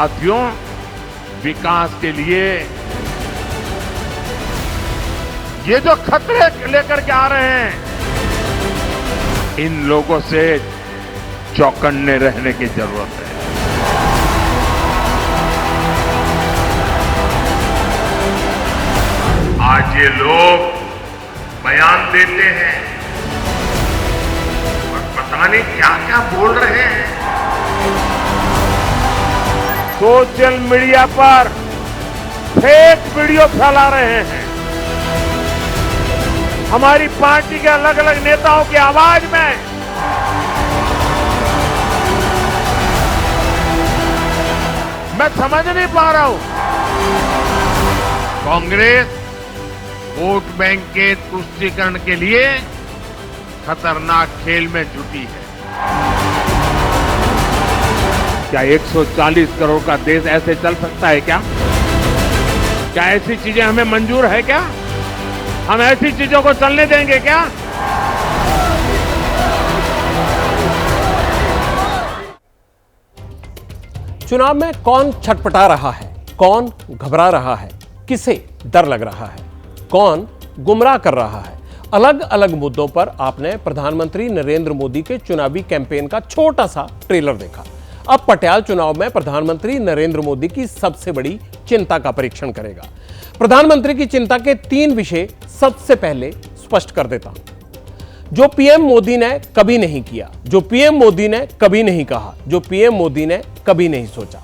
साथियों, विकास के लिए ये जो खतरे लेकर के आ रहे हैं, इन लोगों से चौकन्ने रहने की जरूरत है। आज ये लोग बयान देते हैं और पता नहीं क्या क्या बोल रहे हैं। सोशल मीडिया पर फेक वीडियो फैला रहे हैं। हमारी पार्टी के अलग अलग नेताओं की आवाज में मैं समझ नहीं पा रहा हूं। कांग्रेस वोट बैंक के तुष्टीकरण के लिए खतरनाक खेल में जुटी है। क्या 140 करोड़ का देश ऐसे चल सकता है क्या? क्या ऐसी चीजें हमें मंजूर है क्या? हम ऐसी चीजों को चलने देंगे क्या? चुनाव में कौन छटपटा रहा है, कौन घबरा रहा है, किसे डर लग रहा है, कौन गुमराह कर रहा है, अलग अलग मुद्दों पर आपने प्रधानमंत्री नरेंद्र मोदी के चुनावी कैंपेन का छोटा सा ट्रेलर देखा। अब पटियाला चुनाव में प्रधानमंत्री नरेंद्र मोदी की सबसे बड़ी चिंता का परीक्षण करेगा। प्रधानमंत्री की चिंता के 3 विषय सबसे पहले स्पष्ट कर देता हूं। जो पीएम मोदी ने कभी नहीं किया, जो पीएम मोदी ने कभी नहीं कहा, जो पीएम मोदी ने कभी नहीं सोचा,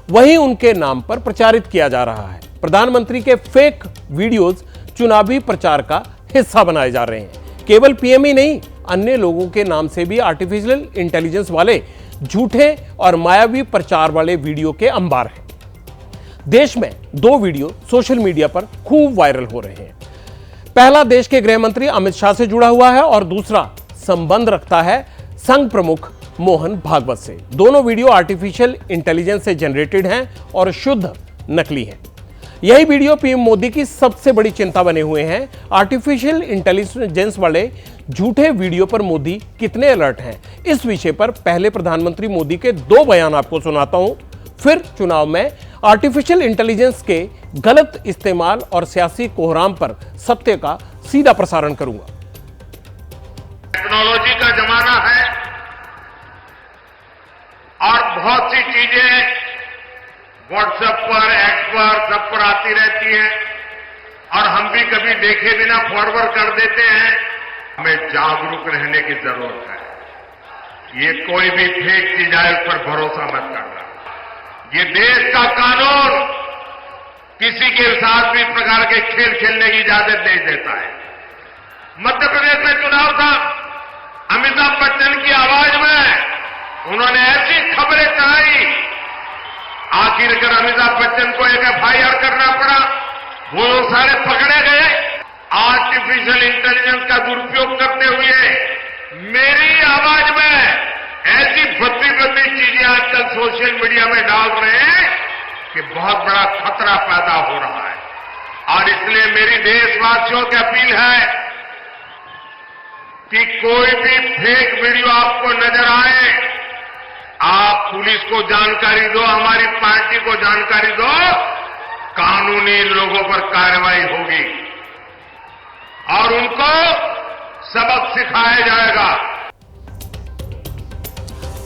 वही उनके नाम पर प्रचारित किया जा रहा है। प्रधानमंत्री के फेक वीडियोस चुनावी प्रचार का हिस्सा बनाए जा रहे हैं। केवल पीएम ही नहीं, अन्य लोगों के नाम से भी आर्टिफिशियल इंटेलिजेंस वाले झूठे और मायावी प्रचार वाले वीडियो के अंबार हैं। देश में 2 वीडियो सोशल मीडिया पर खूब वायरल हो रहे हैं। पहला देश के गृह मंत्री अमित शाह से जुड़ा हुआ है और दूसरा संबंध रखता है संघ प्रमुख मोहन भागवत से। दोनों वीडियो आर्टिफिशियल इंटेलिजेंस से जनरेटेड हैं और शुद्ध नकली हैं। यही वीडियो पीएम मोदी की सबसे बड़ी चिंता बने हुए हैं। आर्टिफिशियल इंटेलिजेंस वाले झूठे वीडियो पर मोदी कितने अलर्ट हैं, इस विषय पर पहले प्रधानमंत्री मोदी के 2 बयान आपको सुनाता हूं, फिर चुनाव में आर्टिफिशियल इंटेलिजेंस के गलत इस्तेमाल और सियासी कोहराम पर सत्य का सीधा प्रसारण करूंगा। टेक्नोलॉजी का जमाना है और बहुत सी चीजें व्हाट्सएप पर, एक्स पर, सब पर आती रहती है और हम भी कभी देखे बिना फॉरवर्ड कर देते हैं। हमें जागरूक रहने की जरूरत है। ये कोई भी फेक चीज आए उस पर भरोसा मत करना। ये देश का कानून किसी के साथ भी प्रकार के खेल खेलने की इजाजत नहीं देता है। मध्य प्रदेश में चुनाव था, अमिताभ बच्चन की आवाज में उन्होंने ऐसी खबरें चलाई, आखिरकार अमिताभ बच्चन को एक एफआईआर करना पड़ा। वो सारे पकड़े गए। आर्टिफिशियल इंटेलिजेंस का दुरुपयोग करते हुए मेरी आवाज में ऐसी भद्दी भद्दी चीजें आजकल सोशल मीडिया में डाल रहे हैं कि बहुत बड़ा खतरा पैदा हो रहा है। और इसलिए मेरी देशवासियों की अपील है कि कोई भी फेक वीडियो आपको नजर आए, आप पुलिस को जानकारी दो, हमारी पार्टी को जानकारी दो, कानूनी लोगों पर कार्रवाई होगी और उनको सबक सिखाया जाएगा।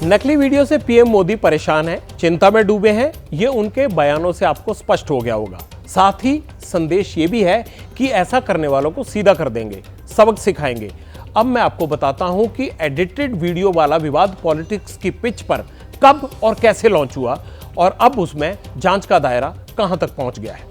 नकली वीडियो से पीएम मोदी परेशान है, चिंता में डूबे हैं, ये उनके बयानों से आपको स्पष्ट हो गया होगा। साथ ही संदेश ये भी है कि ऐसा करने वालों को सीधा कर देंगे, सबक सिखाएंगे। अब मैं आपको बताता हूं कि एडिटेड वीडियो वाला विवाद पॉलिटिक्स की पिच पर कब और कैसे लॉन्च हुआ और अब उसमें जांच का दायरा कहां तक पहुंच गया है।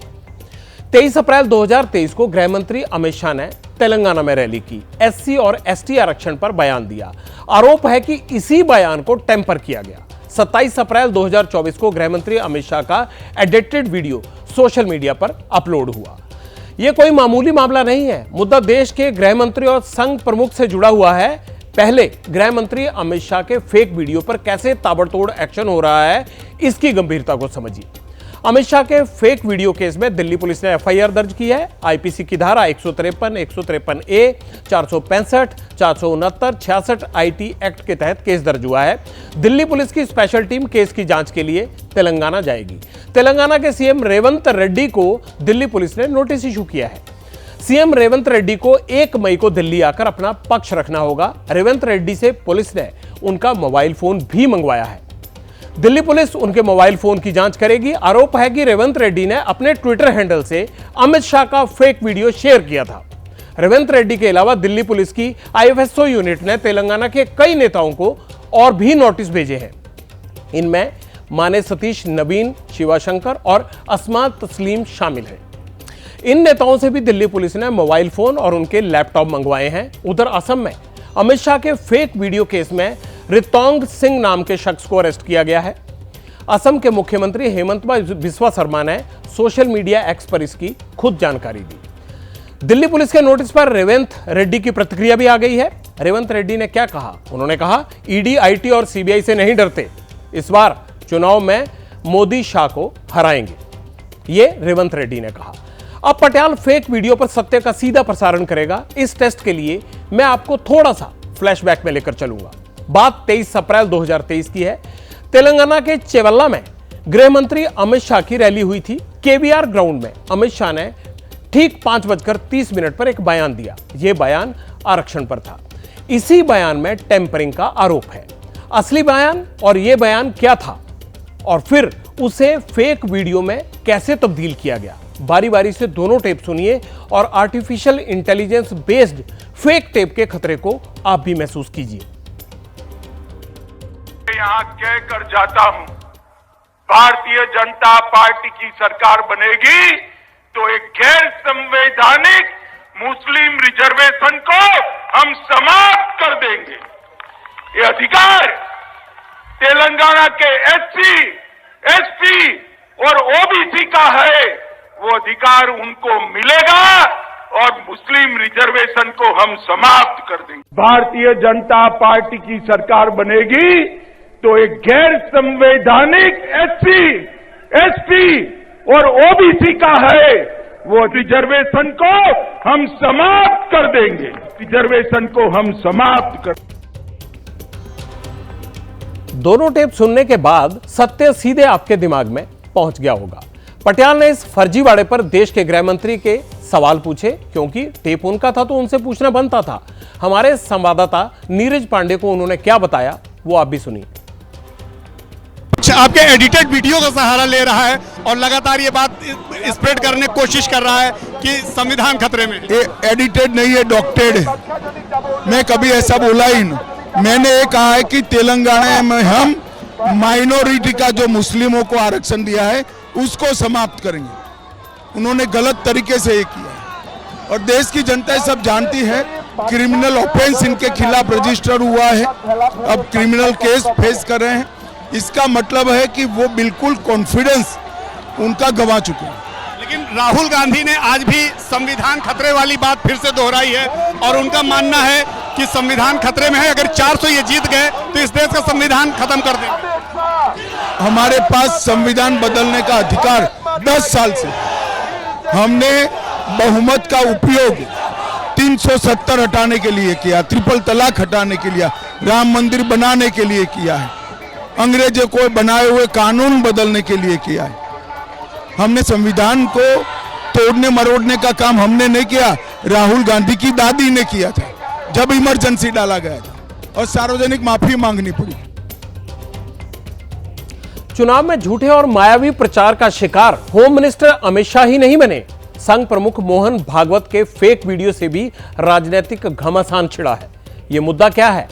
23 अप्रैल 2023 को गृह मंत्री अमित शाह ने तेलंगाना में रैली की, एससी और एसटी आरक्षण पर बयान दिया। आरोप है कि इसी बयान को टेम्पर किया गया। 27 अप्रैल 2024 को गृह मंत्री अमित शाह का एडिटेड वीडियो सोशल मीडिया पर अपलोड हुआ। यह कोई मामूली मामला नहीं है। मुद्दा देश के गृह मंत्री और संघ प्रमुख से जुड़ा हुआ है। पहले गृह मंत्री अमित शाह के फेक वीडियो पर कैसे ताबड़तोड़ एक्शन हो रहा है, इसकी गंभीरता को समझिए। अमित शाह के फेक वीडियो केस में दिल्ली पुलिस ने एफआईआर दर्ज की है। आईपीसी की धारा 153, 153A, 465, 469, 66 आईटी एक्ट के तहत केस दर्ज हुआ है। दिल्ली पुलिस की स्पेशल टीम केस की जांच के लिए तेलंगाना जाएगी। तेलंगाना के सीएम रेवंत रेड्डी को दिल्ली पुलिस ने नोटिस इशू किया है। सीएम रेवंत रेड्डी को 1 मई को दिल्ली आकर अपना पक्ष रखना होगा। रेवंत रेड्डी से पुलिस ने उनका मोबाइल फोन भी मंगवाया है। दिल्ली पुलिस उनके मोबाइल फोन की जांच करेगी। आरोप है कि रेवंत रेड्डी ने अपने ट्विटर हैंडल से अमित शाह का फेक वीडियो शेयर किया था। रेवंत रेड्डी के अलावा दिल्ली पुलिस की आईएफएसओ यूनिट ने तेलंगाना के कई नेताओं को और भी नोटिस भेजे हैं। इनमें माने सतीश, नवीन, शिवाशंकर और अस्मा तस्लीम शामिल हैं। इन नेताओं से भी दिल्ली पुलिस ने मोबाइल फोन और उनके लैपटॉप मंगवाए हैं। उधर असम में अमित शाह के फेक वीडियो केस में रितोंग सिंह नाम के शख्स को अरेस्ट किया गया है। असम के मुख्यमंत्री हेमंत बिस्वा शर्मा ने सोशल मीडिया एक्स पर इसकी खुद जानकारी दी। दिल्ली पुलिस के नोटिस पर रेवंत रेड्डी की प्रतिक्रिया भी आ गई है। रेवंत रेड्डी ने क्या कहा? उन्होंने कहा, ईडी, आईटी और सीबीआई से नहीं डरते। इस बार चुनाव में मोदी शाह को हराएंगे, ये रेवंत रेड्डी ने कहा। अब पटियाल फेक वीडियो पर सत्य का सीधा प्रसारण करेगा। इस टेस्ट के लिए मैं आपको थोड़ा सा फ्लैशबैक में लेकर चलूंगा। बात 23 अप्रैल 2023 की है। तेलंगाना के चेवल्ला में गृह मंत्री अमित शाह की रैली हुई थी। केवीआर ग्राउंड में अमित शाह ने ठीक 5:30 पर एक बयान दिया। यह बयान आरक्षण पर था। इसी बयान में टेम्परिंग का आरोप है। असली बयान और यह बयान क्या था और फिर उसे फेक वीडियो में कैसे तब्दील किया गया, बारी बारी से दोनों टेप सुनिए और artificial intelligence based fake tape के खतरे को आप भी महसूस कीजिए। यहां कहकर जाता हूं, भारतीय जनता पार्टी की सरकार बनेगी तो एक गैर संवैधानिक मुस्लिम रिजर्वेशन को हम समाप्त कर देंगे। ये अधिकार तेलंगाना के एससी, एसटी और ओबीसी का है। वो अधिकार उनको मिलेगा और मुस्लिम रिजर्वेशन को हम समाप्त कर देंगे। भारतीय जनता पार्टी की सरकार बनेगी तो एक गैर संवैधानिक एससी, एसटी और ओबीसी का है। वो रिजर्वेशन को हम समाप्त कर देंगे। रिजर्वेशन को हम समाप्त कर। दोनों टेप सुनने के बाद सत्य सीधे आपके दिमाग में पहुंच गया होगा। पटियाल ने इस फर्जीवाड़े पर देश के गृह मंत्री के सवाल पूछे, क्योंकि टेप उनका था तो उनसे पूछना बनता था। हमारे संवाददाता नीरज पांडे को उन्होंने क्या बताया, वो आप भी सुनिए। आपके एडिटेड वीडियो का सहारा ले रहा है और लगातार ये बात स्प्रेड करने की कोशिश कर रहा है कि संविधान खतरे में। ये एडिटेड नहीं है, डॉक्टेड है। मैं कभी ऐसा बोला ही नहीं। मैंने ये कहा है कि तेलंगाना में हम माइनॉरिटी का जो मुस्लिमों को आरक्षण दिया है उसको समाप्त करेंगे। उन्होंने गलत तरीके से ये किया है और देश की जनता सब जानती है। क्रिमिनल ऑफेंस इनके खिलाफ रजिस्टर हुआ है, अब क्रिमिनल केस फेस कर रहे हैं। इसका मतलब है कि वो बिल्कुल कॉन्फिडेंस उनका गंवा चुके हैं। लेकिन राहुल गांधी ने आज भी संविधान खतरे वाली बात फिर से दोहराई है और उनका मानना है कि संविधान खतरे में है। अगर 400 ये जीत गए तो इस देश का संविधान खत्म कर देंगे। हमारे पास संविधान बदलने का अधिकार 10 साल से। हमने बहुमत का उपयोग 370 हटाने के लिए किया, ट्रिपल तलाक हटाने के लिए, राम मंदिर बनाने के लिए किया है, अंग्रेजों को बनाए हुए कानून बदलने के लिए किया है। हमने संविधान को तोड़ने मरोड़ने का काम हमने नहीं किया, राहुल गांधी की दादी ने किया था जब इमरजेंसी डाला गया था और सार्वजनिक माफी मांगनी पड़ी। चुनाव में झूठे और मायावी प्रचार का शिकार होम मिनिस्टर अमित शाह ही नहीं बने। संघ प्रमुख मोहन भागवत के फेक वीडियो से भी राजनीतिक घमासान छिड़ा है। यह मुद्दा क्या है,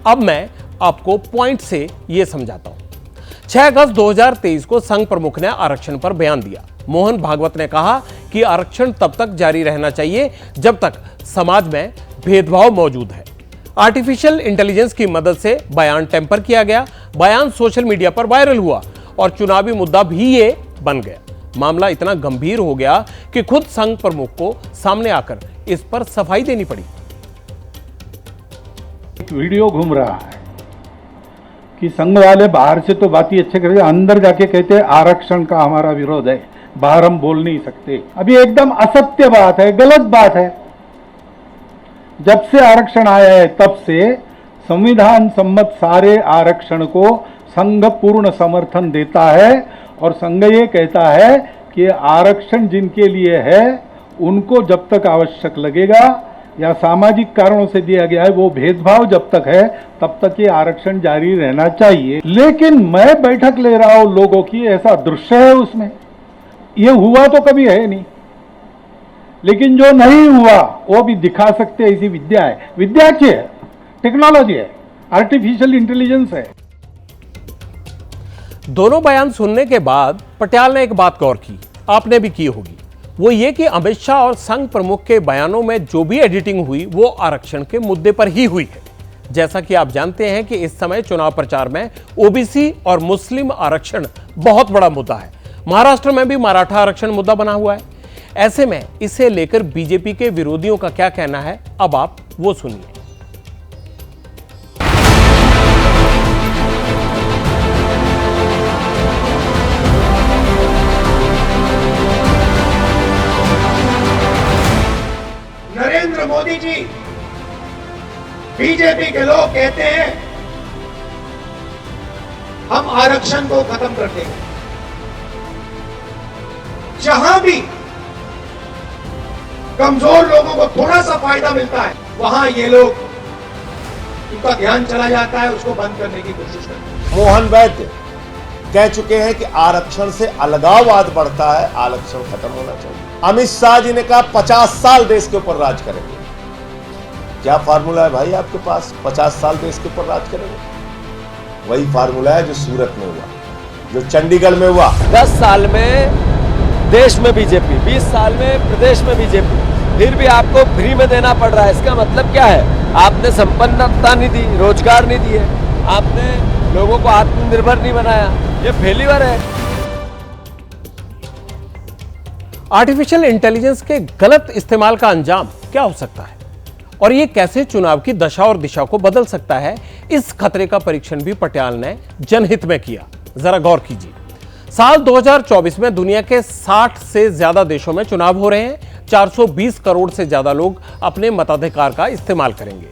अब मैं आपको पॉइंट से यह समझाता हूं। 6 अगस्त 2023 को संघ प्रमुख ने आरक्षण पर बयान दिया। मोहन भागवत ने कहा कि आरक्षण तब तक जारी रहना चाहिए जब तक समाज में भेदभाव मौजूद है। आर्टिफिशियल इंटेलिजेंस की मदद से बयान टेम्पर किया गया। बयान सोशल मीडिया पर वायरल हुआ और चुनावी मुद्दा भी ये बन गया। मामला इतना गंभीर हो गया कि खुद संघ प्रमुख को सामने आकर इस पर सफाई देनी पड़ी। एक वीडियो घूम रहा है कि संघ वाले बाहर से तो बात ही अच्छे करते, अंदर जाके कहते हैं आरक्षण का हमारा विरोध है, बाहर हम बोल नहीं सकते। अभी एकदम असत्य बात है, गलत बात है। जब से आरक्षण आया है तब से संविधान सम्मत सारे आरक्षण को संघ पूर्ण समर्थन देता है और संघ ये कहता है कि आरक्षण जिनके लिए है उनको जब तक आवश्यक लगेगा या सामाजिक कारणों से दिया गया है, वो भेदभाव जब तक है तब तक ये आरक्षण जारी रहना चाहिए। लेकिन मैं बैठक ले रहा हूं लोगों की, ऐसा दृश्य है उसमें, ये हुआ तो कभी है नहीं, लेकिन जो नहीं हुआ वो भी दिखा सकते हैं। ऐसी विद्या है, विद्या अच्छी है, टेक्नोलॉजी है, आर्टिफिशियल इंटेलिजेंस है। दोनों बयान सुनने के बाद पटियाल ने एक बात गौर की, आपने भी की होगी, वो ये कि अमित शाह और संघ प्रमुख के बयानों में जो भी एडिटिंग हुई वो आरक्षण के मुद्दे पर ही हुई है। जैसा कि आप जानते हैं कि इस समय चुनाव प्रचार में ओबीसी और मुस्लिम आरक्षण बहुत बड़ा मुद्दा है। महाराष्ट्र में भी मराठा आरक्षण मुद्दा बना हुआ है। ऐसे में इसे लेकर बीजेपी के विरोधियों का क्या कहना है, अब आप वो सुनिए। नरेंद्र मोदी जी, बीजेपी के लोग कहते हैं हम आरक्षण को खत्म कर देंगे। जहां भी कमजोर लोगों को थोड़ा सा फायदा मिलता है वहां ये लोग, उनका ध्यान चला जाता है, उसको बंद करने की कोशिश करते हैं। मोहन वैद्य कह चुके हैं कि आरक्षण से अलगाववाद बढ़ता है, आरक्षण खत्म होना चाहिए। अमित शाह जी ने कहा 50 साल देश के ऊपर राज करेंगे। क्या फार्मूला है भाई आपके पास, 50 साल देश के ऊपर राज करेंगे? वही फार्मूला है जो सूरत में हुआ, जो चंडीगढ़ में हुआ। 10 साल में देश में बीजेपी, 20 साल में प्रदेश में बीजेपी, फिर भी आपको फ्री में देना पड़ रहा है। इसका मतलब क्या है? आपने संपन्नता नहीं दी, रोजगार नहीं दिए, आपने लोगों को आत्मनिर्भर नहीं बनाया, ये फेलियर है। आर्टिफिशियल इंटेलिजेंस के गलत इस्तेमाल का अंजाम क्या हो सकता है और ये कैसे चुनाव की दशा और दिशा को बदल सकता है, इस खतरे का परीक्षण भी पटियाल ने जनहित में किया। जरा गौर कीजिए। साल 2024 में दुनिया के 60 से ज्यादा देशों में चुनाव हो रहे हैं। 420 करोड़ से ज्यादा लोग अपने मताधिकार का इस्तेमाल करेंगे।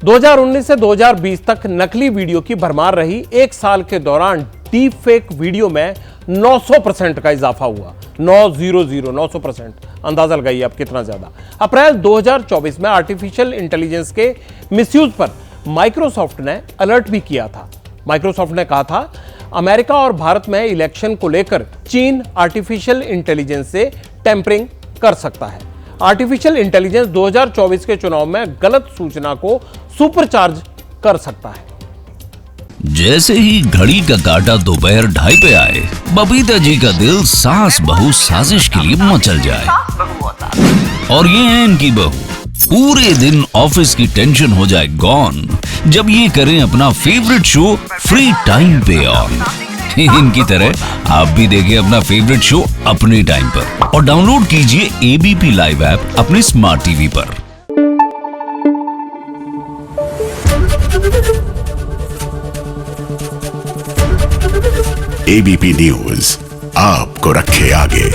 2019 से 2020 तक नकली वीडियो की भरमार रही। एक साल के दौरान डीप फेक वीडियो में 900% का इजाफा हुआ। 900%। अंदाजा लगाइए आप कितना ज्यादा। अप्रैल 2024 में आर्टिफिशियल इंटेलिजेंस के मिसयूज पर माइक्रोसॉफ्ट ने अलर्ट भी किया था। माइक्रोसॉफ्ट ने कहा था अमेरिका और भारत में इलेक्शन को लेकर चीन आर्टिफिशियल इंटेलिजेंस से टेम्परिंग कर सकता है। आर्टिफिशियल इंटेलिजेंस 2024 के चुनाव में गलत सूचना को सुपरचार्ज कर सकता है। जैसे ही घड़ी का काटा दोपहर 2:30 पे आए, बबीता जी का दिल सास बहू साजिश के लिए मचल जाए। और ये है इनकी बहू, पूरे दिन ऑफिस की टेंशन हो जाए गॉन जब ये करें अपना फेवरेट शो फ्री टाइम पे ऑन। इनकी तरह आप भी देखिए अपना फेवरेट शो अपने टाइम पर और डाउनलोड कीजिए एबीपी लाइव ऐप अपने स्मार्ट टीवी पर। एबीपी न्यूज आपको रखे आगे।